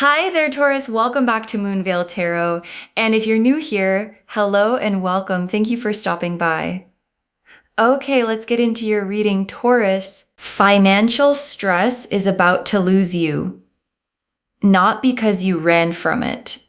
Hi there, Taurus. Welcome back to Moonveil Tarot. And if you're new here, hello and welcome. Thank you for stopping by. Okay, let's get into your reading, Taurus. Financial stress is about to lose you. Not because you ran from it.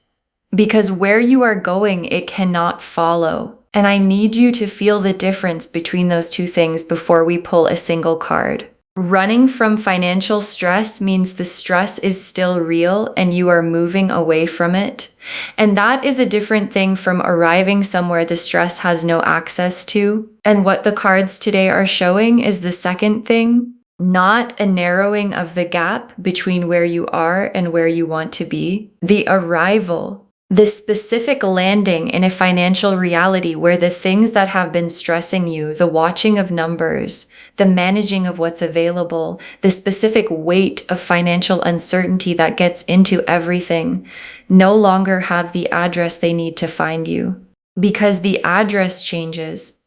Because where you are going, it cannot follow. And I need you to feel the difference between those two things before we pull a single card. Running from financial stress means the stress is still real and you are moving away from it. And that is a different thing from arriving somewhere the stress has no access to. And what the cards today are showing is the second thing, not a narrowing of the gap between where you are and where you want to be. The arrival. The specific landing in a financial reality where the things that have been stressing you, the watching of numbers, the managing of what's available, the specific weight of financial uncertainty that gets into everything, no longer have the address they need to find you. Because the address changes,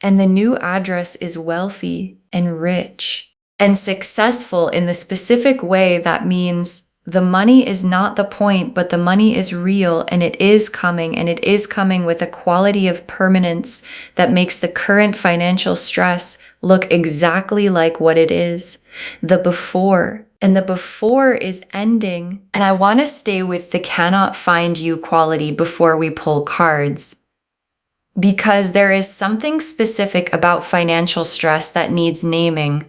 and the new address is wealthy and rich and successful in the specific way that means the money is not the point, but the money is real and it is coming, and it is coming with a quality of permanence that makes the current financial stress look exactly like what it is, the before. And the before is ending. And I want to stay with the cannot find you quality before we pull cards, because there is something specific about financial stress that needs naming.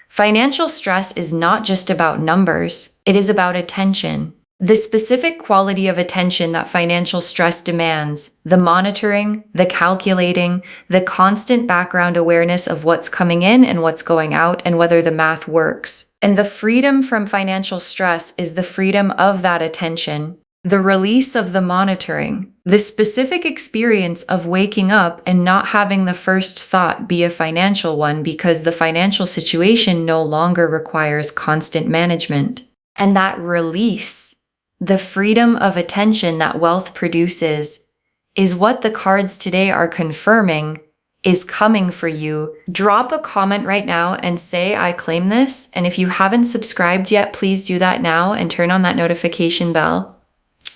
Financial stress is not just about numbers, it is about attention. The specific quality of attention that financial stress demands, the monitoring, the calculating, the constant background awareness of what's coming in and what's going out and whether the math works. And the freedom from financial stress is the freedom of that attention, the release of the monitoring, the specific experience of waking up and not having the first thought be a financial one because the financial situation no longer requires constant management. And that release, the freedom of attention that wealth produces, is what the cards today are confirming is coming for you. Drop a comment right now and say, I claim this. And if you haven't subscribed yet, please do that now and turn on that notification bell.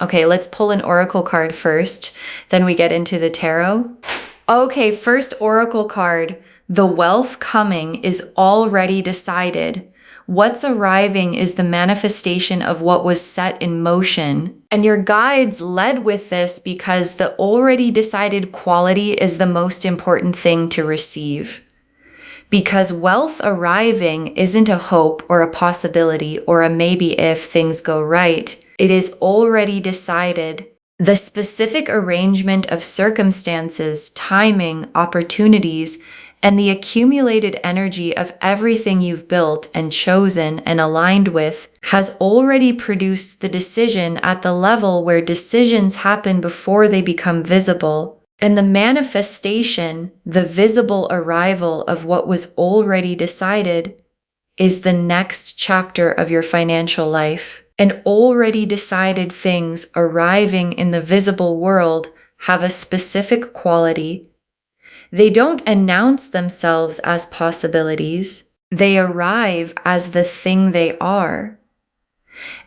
Okay, let's pull an oracle card first, then we get into the tarot. Okay, first oracle card. The wealth coming is already decided. What's arriving is the manifestation of what was set in motion. And your guides led with this because the already decided quality is the most important thing to receive. Because wealth arriving isn't a hope or a possibility or a maybe if things go right. It is already decided. The specific arrangement of circumstances, timing, opportunities, and the accumulated energy of everything you've built and chosen and aligned with has already produced the decision at the level where decisions happen before they become visible. And the manifestation, the visible arrival of what was already decided, is the next chapter of your financial life. And already decided things arriving in the visible world have a specific quality. They don't announce themselves as possibilities. They arrive as the thing they are.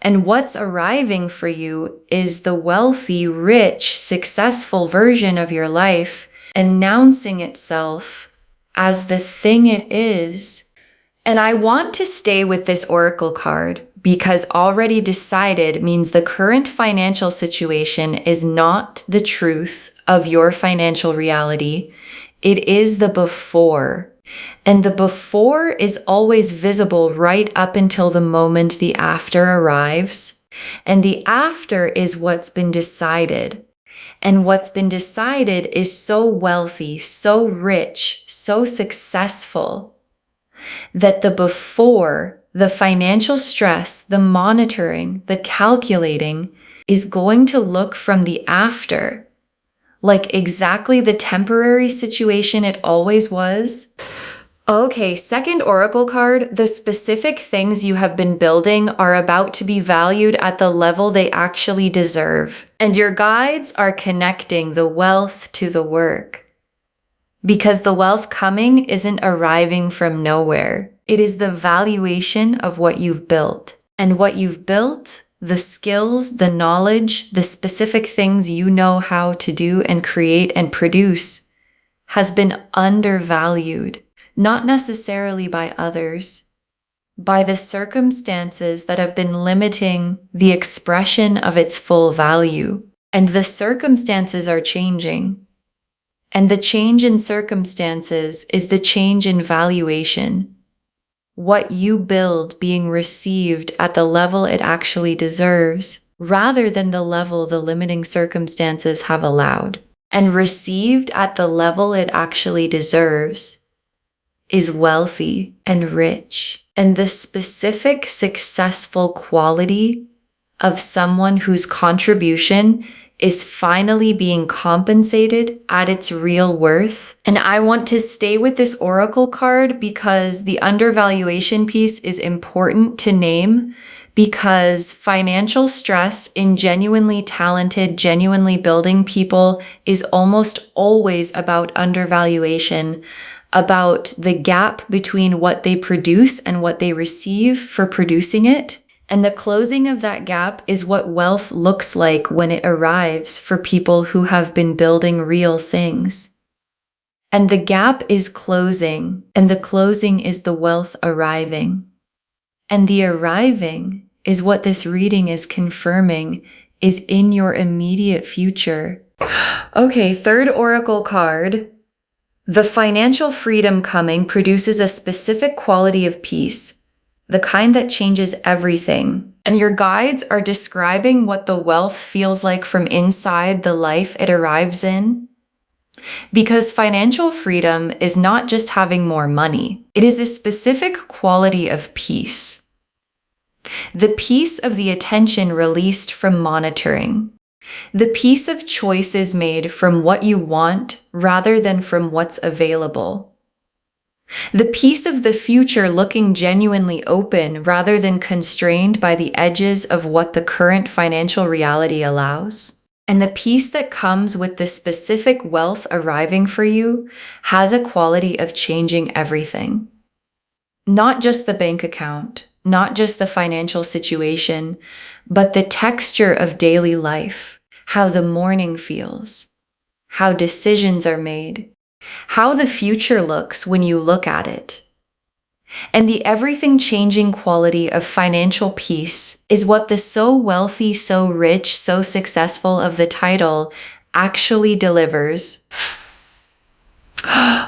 And what's arriving for you is the wealthy, rich, successful version of your life announcing itself as the thing it is. And I want to stay with this oracle card because already decided means the current financial situation is not the truth of your financial reality. It is the before. And the before is always visible right up until the moment the after arrives. And the after is what's been decided. And what's been decided is so wealthy, so rich, so successful that the before, the financial stress, the monitoring, the calculating is going to look from the after like exactly the temporary situation it always was. Okay, second oracle card, the specific things you have been building are about to be valued at the level they actually deserve. And your guides are connecting the wealth to the work. Because the wealth coming isn't arriving from nowhere. It is the valuation of what you've built. And what you've built, the skills, the knowledge, the specific things you know how to do and create and produce has been undervalued, not necessarily by others, by the circumstances that have been limiting the expression of its full value. And the circumstances are changing. And the change in circumstances is the change in valuation. What you build being received at the level it actually deserves, rather than the level the limiting circumstances have allowed. And received at the level it actually deserves is wealthy and rich, and the specific successful quality of someone whose contribution is finally being compensated at its real worth. And I want to stay with this oracle card because the undervaluation piece is important to name, because financial stress in genuinely talented, genuinely building people is almost always about undervaluation, about the gap between what they produce and what they receive for producing it. And the closing of that gap is what wealth looks like when it arrives for people who have been building real things. And the gap is closing, and the closing is the wealth arriving. And the arriving is what this reading is confirming is in your immediate future. Okay, third oracle card. The financial freedom coming produces a specific quality of peace, the kind that changes everything. And your guides are describing what the wealth feels like from inside the life it arrives in. Because financial freedom is not just having more money. It is a specific quality of peace. The peace of the attention released from monitoring. The peace of choices made from what you want rather than from what's available. The peace of the future looking genuinely open rather than constrained by the edges of what the current financial reality allows. And the peace that comes with the specific wealth arriving for you has a quality of changing everything. Not just the bank account, not just the financial situation, but the texture of daily life, how the morning feels, how decisions are made, how the future looks when you look at it. And the everything-changing quality of financial peace is what the so wealthy, so rich, so successful of the title actually delivers.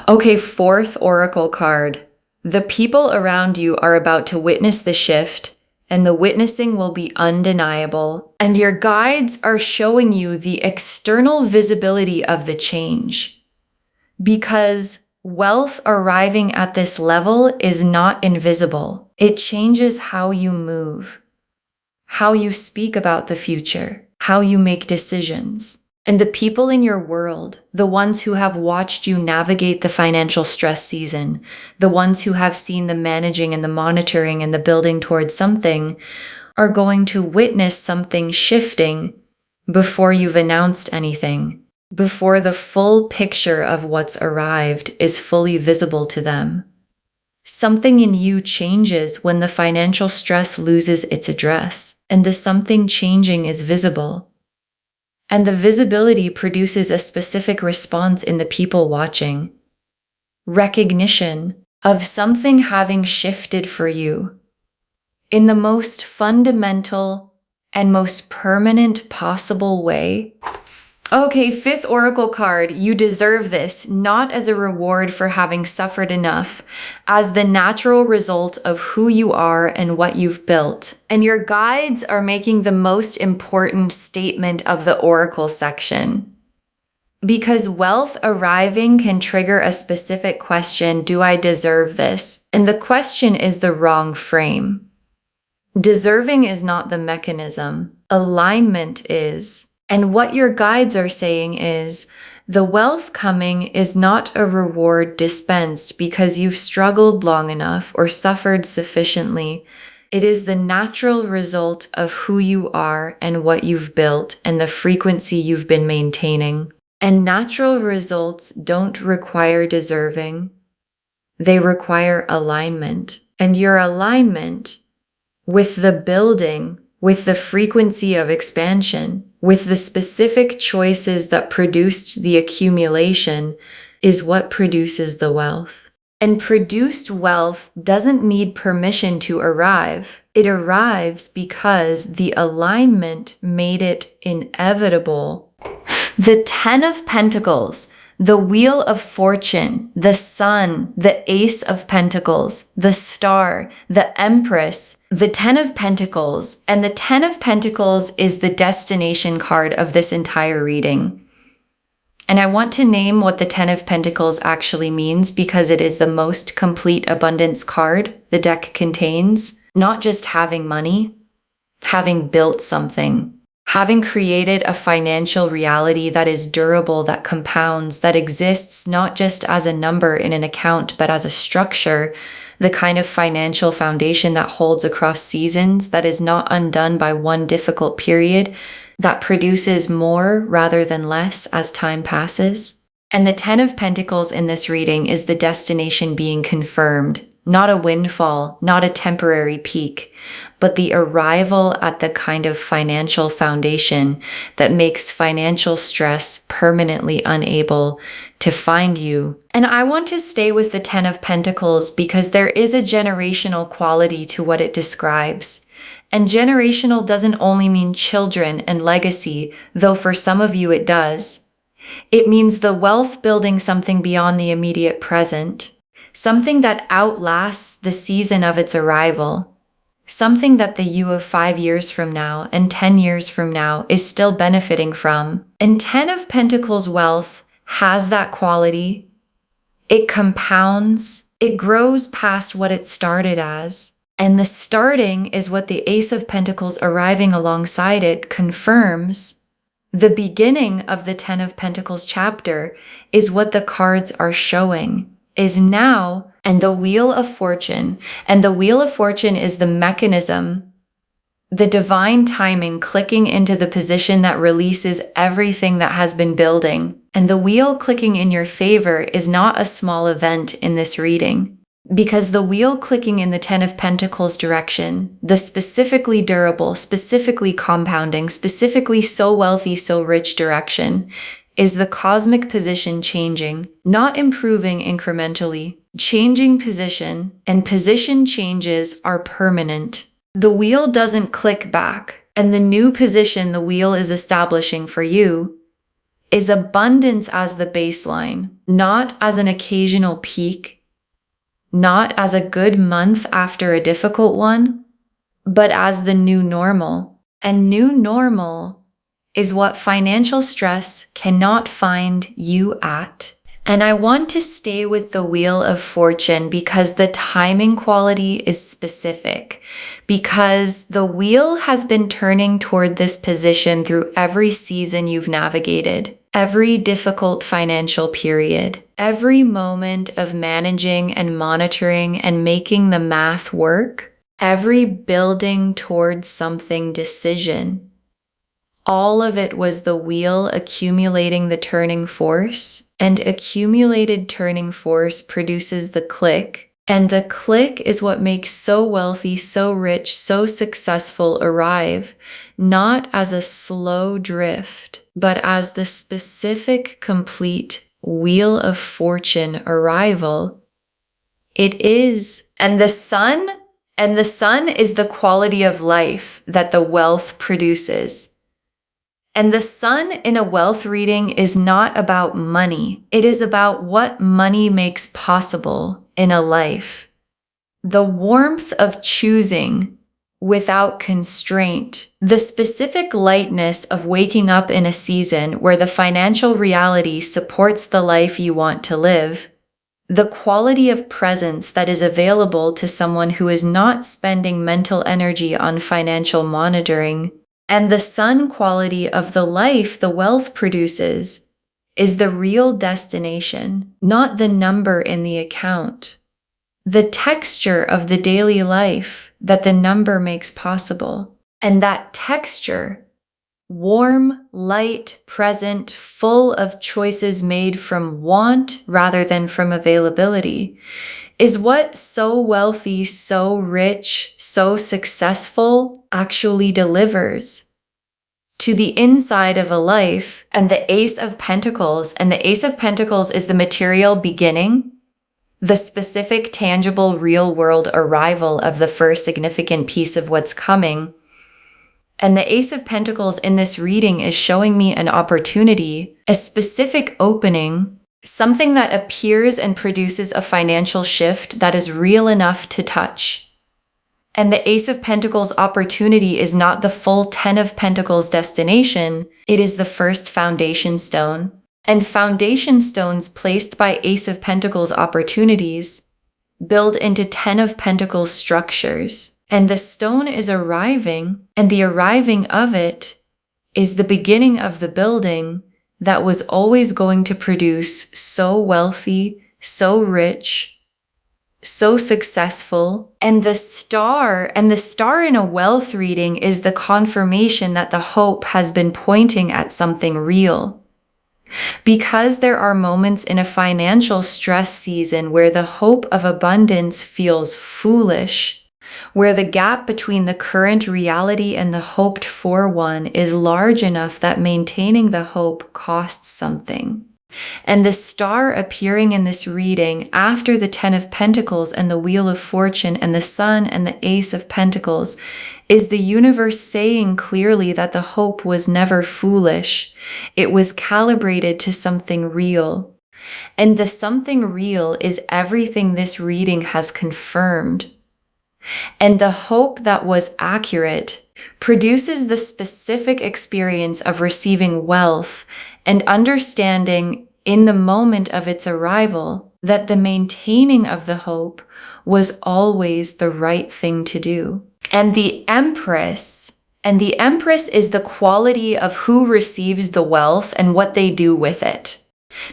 Okay, fourth oracle card. The people around you are about to witness the shift, and the witnessing will be undeniable. And your guides are showing you the external visibility of the change. Because wealth arriving at this level is not invisible. It changes how you move, how you speak about the future, how you make decisions. And the people in your world, the ones who have watched you navigate the financial stress season, the ones who have seen the managing and the monitoring and the building towards something, are going to witness something shifting before you've announced anything, before the full picture of what's arrived is fully visible to them. Something in you changes when the financial stress loses its address, and the something changing is visible. And the visibility produces a specific response in the people watching. Recognition of something having shifted for you in the most fundamental and most permanent possible way. Okay, fifth oracle card, you deserve this, not as a reward for having suffered enough, as the natural result of who you are and what you've built. And your guides are making the most important statement of the oracle section. Because wealth arriving can trigger a specific question, do I deserve this? And the question is the wrong frame. Deserving is not the mechanism. Alignment is. And what your guides are saying is, the wealth coming is not a reward dispensed because you've struggled long enough or suffered sufficiently. It is the natural result of who you are and what you've built and the frequency you've been maintaining. And natural results don't require deserving. They require alignment. And your alignment with the building, with the frequency of expansion, with the specific choices that produced the accumulation, is what produces the wealth. And produced wealth doesn't need permission to arrive. It arrives because the alignment made it inevitable. The Ten of Pentacles, the Wheel of Fortune, the Sun, the Ace of Pentacles, the Star, the Empress, the Ten of Pentacles, and the Ten of Pentacles is the destination card of this entire reading. And I want to name what the Ten of Pentacles actually means because it is the most complete abundance card the deck contains. Not just having money, having built something, having created a financial reality that is durable, that compounds, that exists not just as a number in an account, but as a structure, the kind of financial foundation that holds across seasons, that is not undone by one difficult period, that produces more rather than less as time passes. And the Ten of Pentacles in this reading is the destination being confirmed, not a windfall, not a temporary peak, but the arrival at the kind of financial foundation that makes financial stress permanently unable to find you. And I want to stay with the Ten of Pentacles because there is a generational quality to what it describes. And generational doesn't only mean children and legacy, though for some of you it does. It means the wealth building something beyond the immediate present, something that outlasts the season of its arrival, something that the you of 5 years from now and 10 years from now is still benefiting from. And Ten of Pentacles wealth has that quality. It compounds, it grows past what it started as. And the starting is what the Ace of Pentacles arriving alongside it confirms. The beginning of the Ten of Pentacles chapter is what the cards are showing, is now, and the Wheel of Fortune. And the Wheel of Fortune is the mechanism, the divine timing clicking into the position that releases everything that has been building. And the wheel clicking in your favor is not a small event in this reading. Because the wheel clicking in the Ten of Pentacles direction, the specifically durable, specifically compounding, specifically so wealthy, so rich direction, is the cosmic position changing, not improving incrementally, changing position, and position changes are permanent. The wheel doesn't click back, and the new position the wheel is establishing for you is abundance as the baseline, not as an occasional peak, not as a good month after a difficult one, but as the new normal. And new normal is what financial stress cannot find you at. And I want to stay with the Wheel of Fortune because the timing quality is specific, because the wheel has been turning toward this position through every season you've navigated, every difficult financial period, every moment of managing and monitoring and making the math work, every building towards something decision. All of it was the wheel accumulating the turning force, and accumulated turning force produces the click, and the click is what makes so wealthy, so rich, so successful arrive, not as a slow drift, but as the specific, complete Wheel of Fortune arrival. It is, and the sun is the quality of life that the wealth produces. And the sun in a wealth reading is not about money. It is about what money makes possible in a life. The warmth of choosing without constraint, the specific lightness of waking up in a season where the financial reality supports the life you want to live, the quality of presence that is available to someone who is not spending mental energy on financial monitoring, and the sun quality of the life the wealth produces is the real destination, not the number in the account. The texture of the daily life that the number makes possible. And that texture warm, light, present, full of choices made from want rather than from availability, is what so wealthy, so rich, so successful actually delivers to the inside of a life. And the Ace of Pentacles, and the Ace of Pentacles is the material beginning, the specific, tangible, real world arrival of the first significant piece of what's coming. And the Ace of Pentacles in this reading is showing me an opportunity, a specific opening, something that appears and produces a financial shift that is real enough to touch. And the Ace of Pentacles opportunity is not the full 10 of Pentacles destination, it is the first foundation stone. And foundation stones placed by Ace of Pentacles opportunities build into 10 of Pentacles structures. And the stone is arriving, and the arriving of it is the beginning of the building that was always going to produce so wealthy, so rich, so successful. And the star in a wealth reading is the confirmation that the hope has been pointing at something real. Because there are moments in a financial stress season where the hope of abundance feels foolish, where the gap between the current reality and the hoped for one is large enough that maintaining the hope costs something. And the star appearing in this reading after the 10 of Pentacles and the Wheel of Fortune and the Sun and the Ace of Pentacles is the universe saying clearly that the hope was never foolish. It was calibrated to something real. And the something real is everything this reading has confirmed. And the hope that was accurate produces the specific experience of receiving wealth and understanding in the moment of its arrival that the maintaining of the hope was always the right thing to do. And the Empress is the quality of who receives the wealth and what they do with it.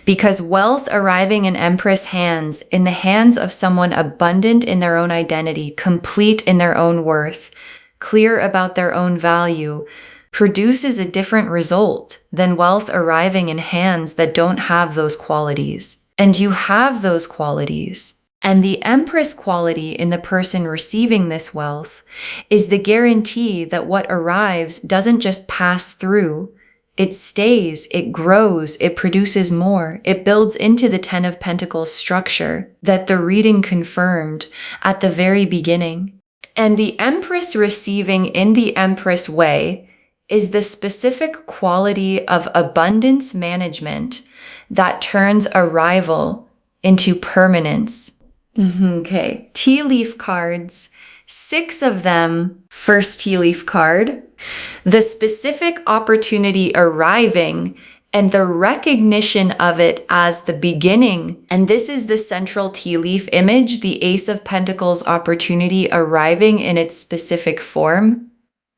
Because wealth arriving in Empress hands, in the hands of someone abundant in their own identity, complete in their own worth, clear about their own value, produces a different result than wealth arriving in hands that don't have those qualities. And you have those qualities. And the Empress quality in the person receiving this wealth is the guarantee that what arrives doesn't just pass through. It stays, it grows, it produces more, it builds into the 10 of Pentacles structure that the reading confirmed at the very beginning. And the Empress receiving in the Empress way is the specific quality of abundance management that turns arrival into permanence. Okay, tea leaf cards, 6 of them. First tea leaf card, the specific opportunity arriving and the recognition of it as the beginning. And this is the central tea leaf image, the Ace of Pentacles opportunity arriving in its specific form.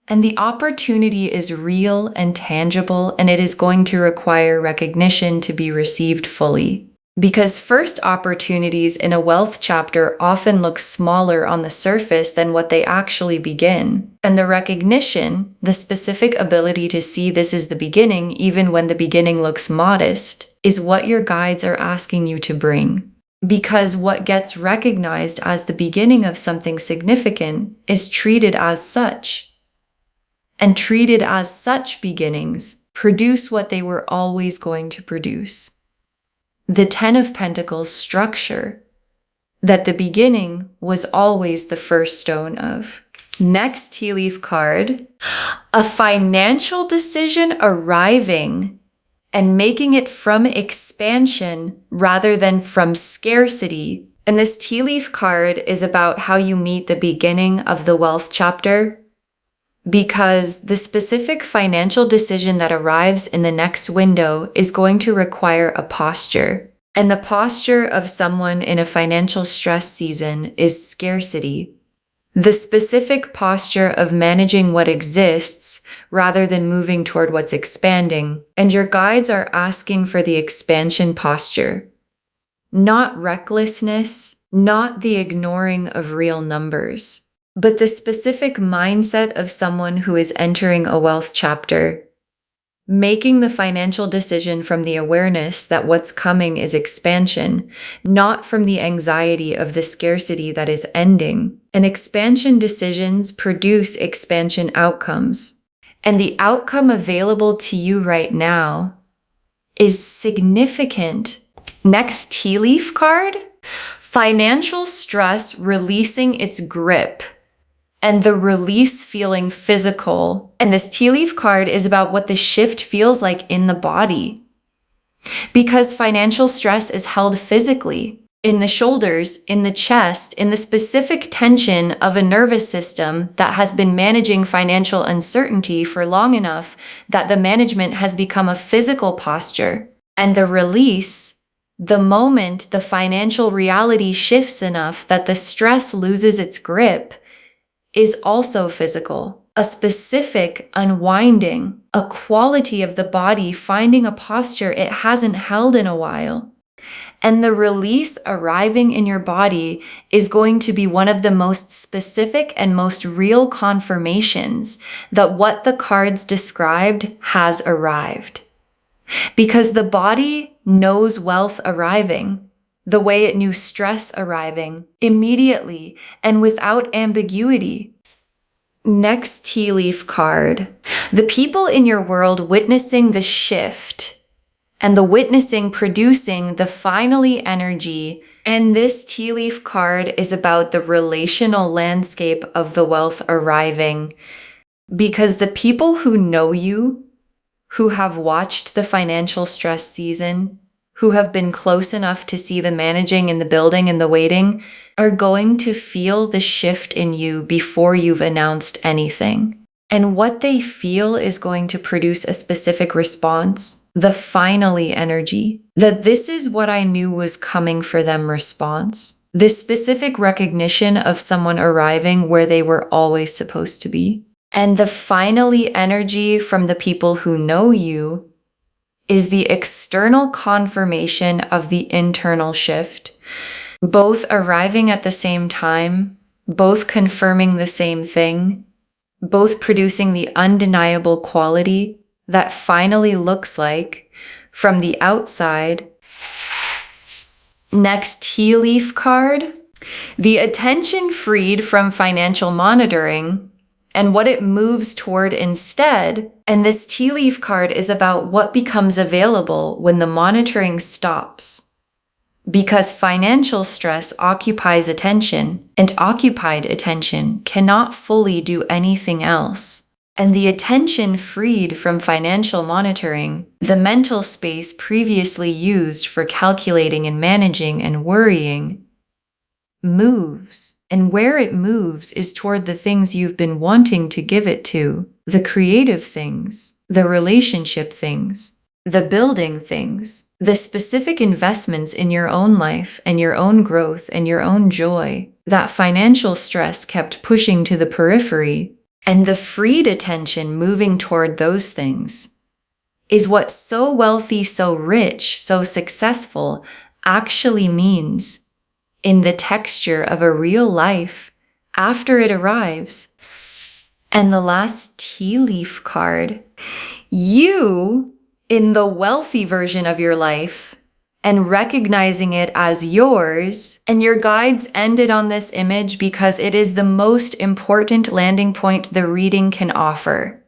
And the opportunity is real and tangible, and it is going to require recognition to be received fully. Because first opportunities in a wealth chapter often look smaller on the surface than what they actually begin. And the recognition, the specific ability to see this is the beginning, even when the beginning looks modest, is what your guides are asking you to bring. Because what gets recognized as the beginning of something significant is treated as such. And treated as such beginnings produce what they were always going to produce. The 10 of Pentacles structure that the beginning was always the first stone of. Next tea leaf card, a financial decision arriving and making it from expansion rather than from scarcity. And this tea leaf card is about how you meet the beginning of the wealth chapter. Because the specific financial decision that arrives in the next window is going to require a posture. And the posture of someone in a financial stress season is scarcity. The specific posture of managing what exists rather than moving toward what's expanding. And your guides are asking for the expansion posture. Not recklessness, not the ignoring of real numbers. But the specific mindset of someone who is entering a wealth chapter making the financial decision from the awareness that what's coming is expansion, not from the anxiety of the scarcity that is ending. And expansion decisions produce expansion outcomes. And the outcome available to you right now is significant. Next tea leaf card, financial stress releasing its grip. And the release feeling physical. And this tea leaf card is about what the shift feels like in the body. Because financial stress is held physically, in the shoulders, in the chest, in the specific tension of a nervous system that has been managing financial uncertainty for long enough that the management has become a physical posture. And the release, the moment the financial reality shifts enough that the stress loses its grip, is also physical. A specific unwinding, a quality of the body finding a posture it hasn't held in a while. And the release arriving in your body is going to be one of the most specific and most real confirmations that what the cards described has arrived. Because the body knows wealth arriving, the way it knew stress arriving, immediately and without ambiguity. Next tea leaf card. The people in your world witnessing the shift and the witnessing producing the finally energy. And this tea leaf card is about the relational landscape of the wealth arriving. Because the people who know you, who have watched the financial stress season, who have been close enough to see the managing and the building and the waiting, are going to feel the shift in you before you've announced anything. And what they feel is going to produce a specific response, the finally energy, that this is what I knew was coming for them response, this specific recognition of someone arriving where they were always supposed to be. And the finally energy from the people who know you is the external confirmation of the internal shift, both arriving at the same time, both confirming the same thing, both producing the undeniable quality that finally looks like from the outside. Next tea leaf card, the attention freed from financial monitoring and what it moves toward instead. And this tea leaf card is about what becomes available when the monitoring stops. Because financial stress occupies attention, and occupied attention cannot fully do anything else. And the attention freed from financial monitoring, the mental space previously used for calculating and managing and worrying, moves. And where it moves is toward the things you've been wanting to give it to, the creative things, the relationship things, the building things, the specific investments in your own life and your own growth and your own joy that financial stress kept pushing to the periphery. And the freed attention moving toward those things is what so wealthy, so rich, so successful actually means in the texture of a real life after it arrives. And the last tea leaf card, you in the wealthy version of your life and recognizing it as yours. And your guides ended on this image because it is the most important landing point the reading can offer.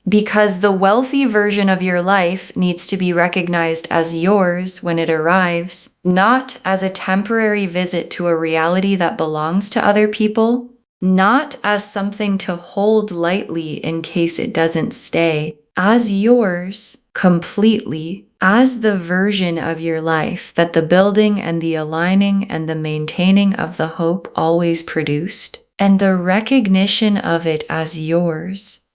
Because the wealthy version of your life needs to be recognized as yours when it arrives, not as a temporary visit to a reality that belongs to other people, not as something to hold lightly in case it doesn't stay, as yours completely, as the version of your life that the building and the aligning and the maintaining of the hope always produced, and the recognition of it as yours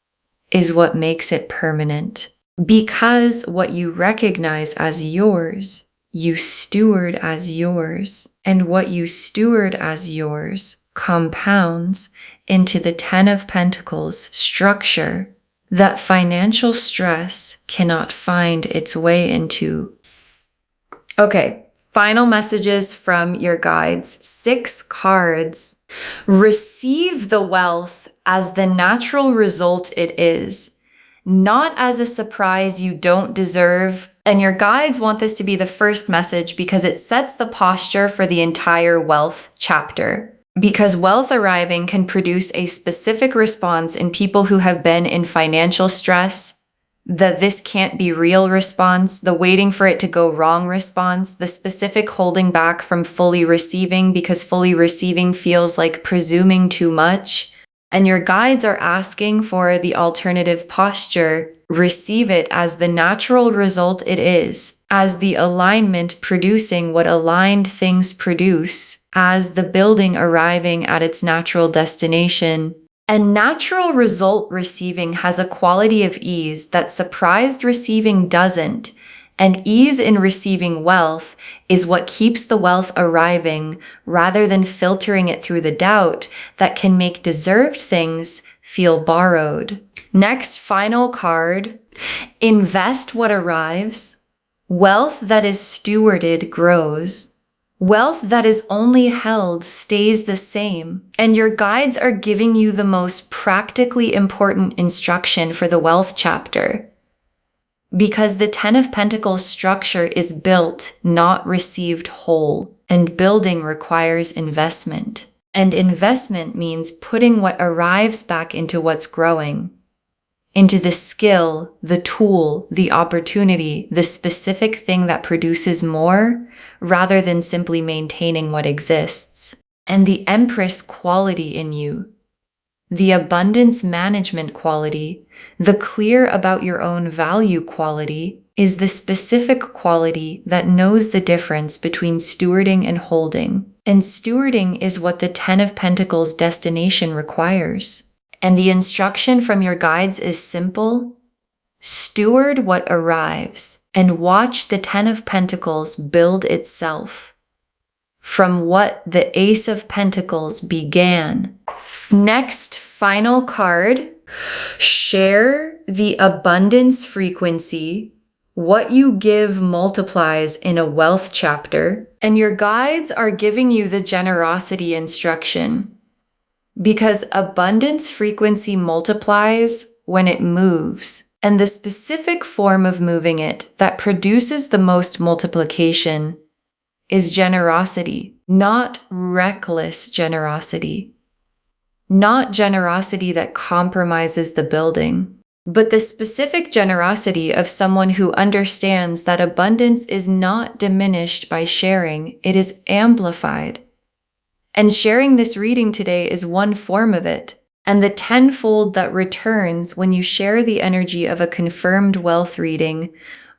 is what makes it permanent. Because what you recognize as yours, you steward as yours, and what you steward as yours compounds into the Ten of Pentacles structure that financial stress cannot find its way into. Okay, final messages from your guides. 6 cards. Receive the wealth as the natural result it is. not as a surprise you don't deserve. And your guides want this to be the first message because it sets the posture for the entire wealth chapter. Because wealth arriving can produce a specific response in people who have been in financial stress, the this can't be real response, the waiting for it to go wrong response, the specific holding back from fully receiving because fully receiving feels like presuming too much. And your guides are asking for the alternative posture. Receive it as the natural result it is, as the alignment producing what aligned things produce, as the building arriving at its natural destination. And natural result receiving has a quality of ease that surprised receiving doesn't. And ease in receiving wealth is what keeps the wealth arriving rather than filtering it through the doubt that can make deserved things feel borrowed. Next, final card. Invest what arrives. Wealth that is stewarded grows. Wealth that is only held stays the same. And your guides are giving you the most practically important instruction for the wealth chapter. Because the Ten of Pentacles structure is built, not received whole, and building requires investment. And investment means putting what arrives back into what's growing, into the skill, the tool, the opportunity, the specific thing that produces more, rather than simply maintaining what exists. And the Empress quality in you, the abundance management quality, the clear about your own value quality, is the specific quality that knows the difference between stewarding and holding. And stewarding is what the Ten of Pentacles destination requires. And the instruction from your guides is simple. Steward what arrives and watch the Ten of Pentacles build itself from what the Ace of Pentacles began. Next, final card. Share the abundance frequency. What you give multiplies in a wealth chapter. And your guides are giving you the generosity instruction. Because abundance frequency multiplies when it moves. And the specific form of moving it that produces the most multiplication is generosity, not reckless generosity. Not generosity that compromises the building, but the specific generosity of someone who understands that abundance is not diminished by sharing, it is amplified. And sharing this reading today is one form of it. And the tenfold that returns when you share the energy of a confirmed wealth reading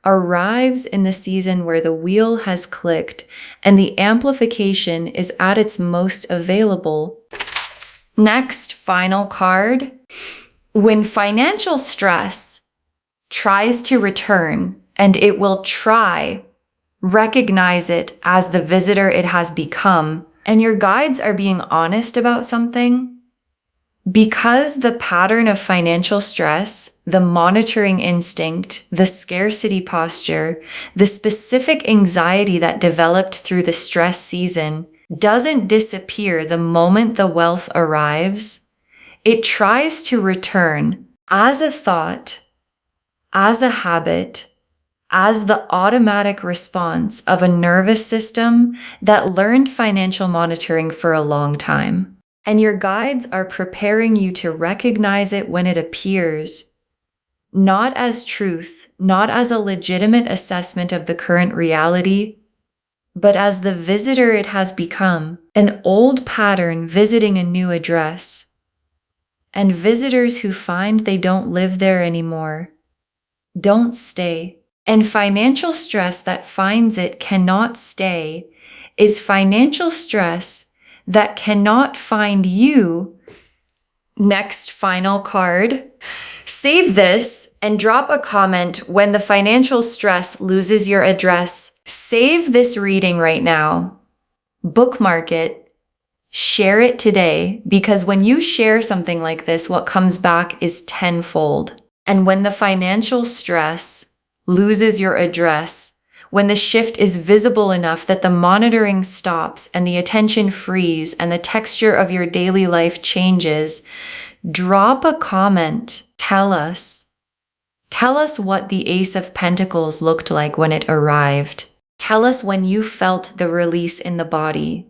arrives in the season where the wheel has clicked and the amplification is at its most available. Next, final card. When financial stress tries to return, and it will try, recognize it as the visitor it has become, and your guides are being honest about something. Because the pattern of financial stress, the monitoring instinct, the scarcity posture, the specific anxiety that developed through the stress season doesn't disappear the moment the wealth arrives, it tries to return as a thought, as a habit, as the automatic response of a nervous system that learned financial monitoring for a long time. And your guides are preparing you to recognize it when it appears, not as truth, not as a legitimate assessment of the current reality, but as the visitor it has become, an old pattern visiting a new address. And visitors who find they don't live there anymore don't stay. And financial stress that finds it cannot stay is financial stress that cannot find you. Next, final card. Save this and drop a comment when the financial stress loses your address. Save this reading right now. Bookmark it. Share it today, because when you share something like this, what comes back is tenfold. And when the financial stress loses your address, when the shift is visible enough that the monitoring stops and the attention frees and the texture of your daily life changes, drop a comment. Tell us. Tell us what the Ace of Pentacles looked like when it arrived. Tell us when you felt the release in the body.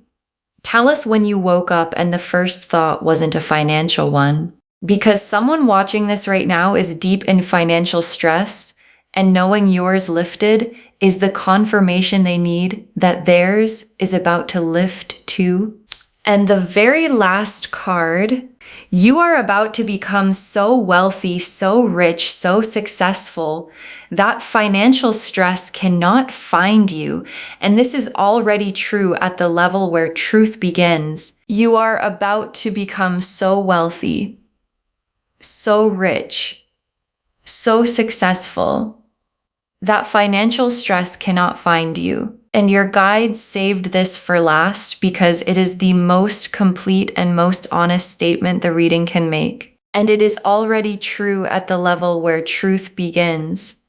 Tell us when you woke up and the first thought wasn't a financial one. Because someone watching this right now is deep in financial stress, and knowing yours lifted is the confirmation they need that theirs is about to lift too. And the very last card, you are about to become so wealthy, so rich, so successful that financial stress cannot find you. And this is already true at the level where truth begins. You are about to become so wealthy, so rich, so successful that financial stress cannot find you. And your guide saved this for last because it is the most complete and most honest statement the reading can make. And it is already true at the level where truth begins,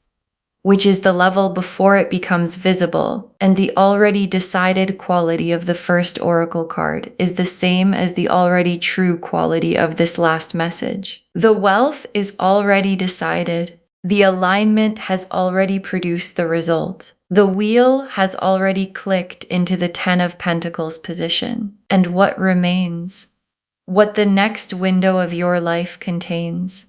which is the level before it becomes visible. And the already decided quality of the first oracle card is the same as the already true quality of this last message. The wealth is already decided. The alignment has already produced the result. The wheel has already clicked into the 10 of Pentacles position. And what remains, what the next window of your life contains,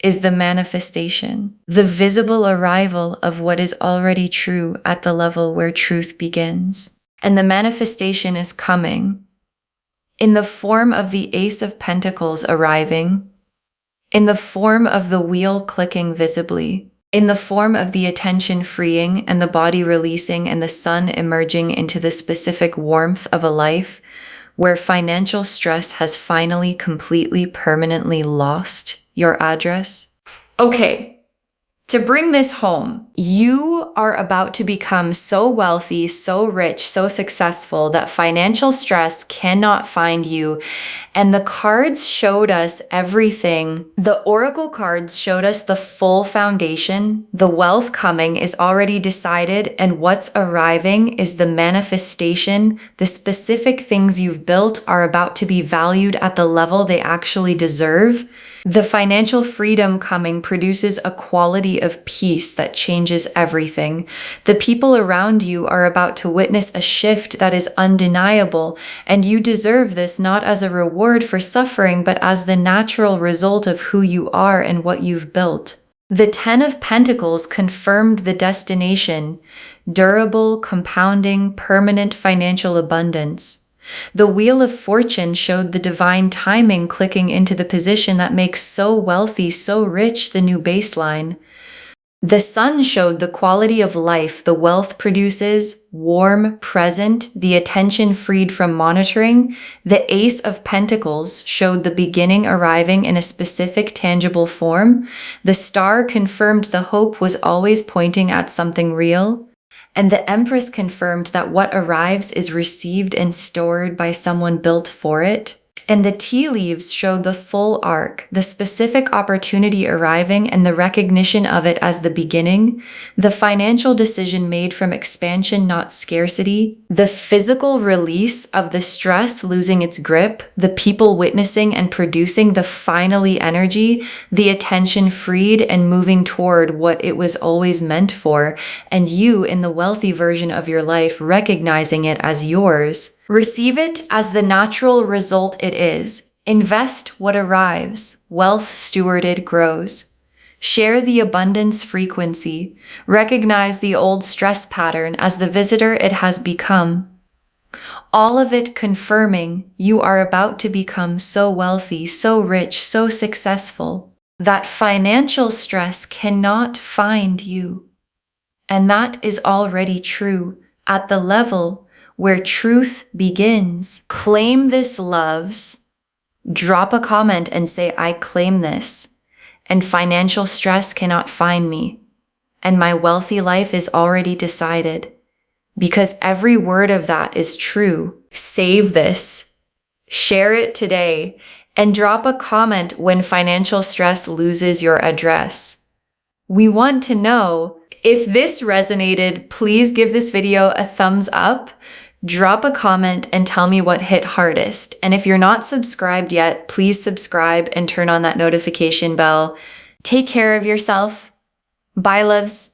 is the manifestation, the visible arrival of what is already true at the level where truth begins. And the manifestation is coming in the form of the Ace of Pentacles arriving, in the form of the wheel clicking visibly, in the form of the attention freeing and the body releasing and the sun emerging into the specific warmth of a life where financial stress has finally completely permanently lost your address. Okay. To bring this home, you are about to become so wealthy, so rich, so successful that financial stress cannot find you. And the cards showed us everything. The oracle cards showed us the full foundation. The wealth coming is already decided, and what's arriving is the manifestation. The specific things you've built are about to be valued at the level they actually deserve. The financial freedom coming produces a quality of peace that changes everything. The people around you are about to witness a shift that is undeniable, and you deserve this not as a reward for suffering, but as the natural result of who you are and what you've built. The 10 of Pentacles confirmed the destination: durable, compounding, permanent financial abundance. The Wheel of Fortune showed the divine timing clicking into the position that makes so wealthy, so rich the new baseline. The Sun showed the quality of life the wealth produces, warm, present, the attention freed from monitoring. The Ace of Pentacles showed the beginning arriving in a specific tangible form. The Star confirmed the hope was always pointing at something real. And the Empress confirmed that what arrives is received and stored by someone built for it. And the tea leaves showed the full arc, the specific opportunity arriving and the recognition of it as the beginning, the financial decision made from expansion, not scarcity, the physical release of the stress losing its grip, the people witnessing and producing the finally energy, the attention freed and moving toward what it was always meant for, and you in the wealthy version of your life recognizing it as yours. Receive it as the natural result it is. Invest what arrives. Wealth stewarded grows. Share the abundance frequency. Recognize the old stress pattern as the visitor it has become. All of it confirming you are about to become so wealthy, so rich, so successful that financial stress cannot find you. And that is already true at the level where truth begins. Claim this, loves. Drop a comment and say, I claim this, and financial stress cannot find me, and my wealthy life is already decided, because every word of that is true. Save this, share it today, and drop a comment when financial stress loses your address. We want to know. If this resonated, please give this video a thumbs up. Drop a comment and tell me what hit hardest. And if you're not subscribed yet, please subscribe and turn on that notification bell. Take care of yourself. Bye, loves.